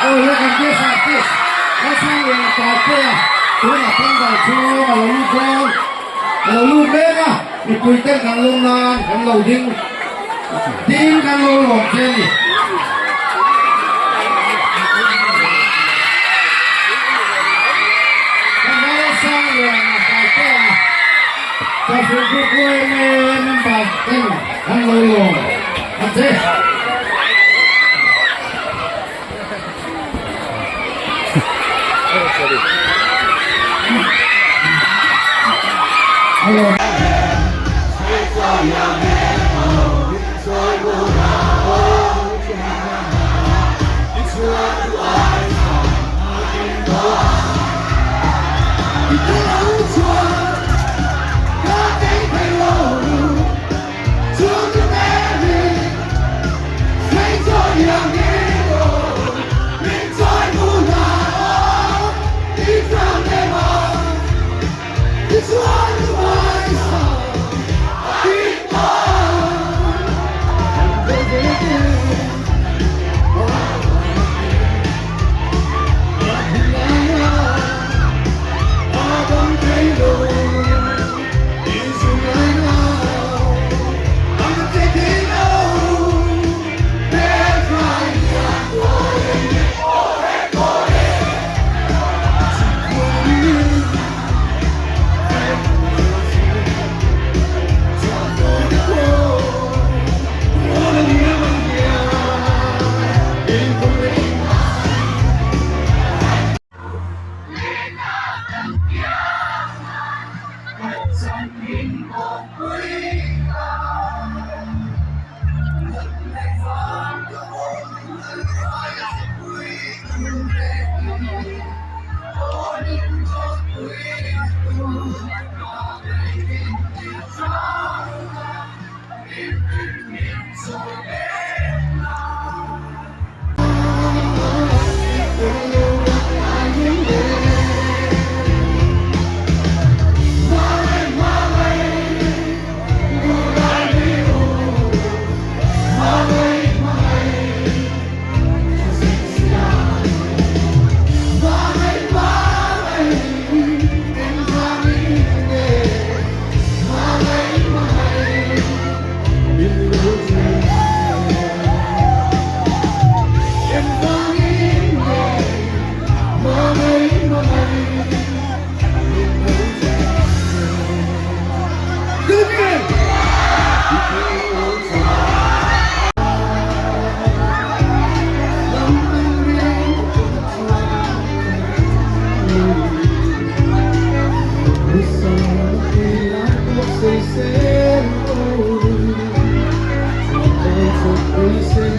Oye, empieza aquí. Esa es la cartera. Una tanda de chulo, a los lujos, a los lujos, venga. Y tú teกันลงนานกันเรายิงกันเราหลอกเช่นนี้ทำไมสร้างเรื่องcarteraจะฝึกผู้คุยในมันบาดเจ็บกันเราหลอกอาเจ้Say,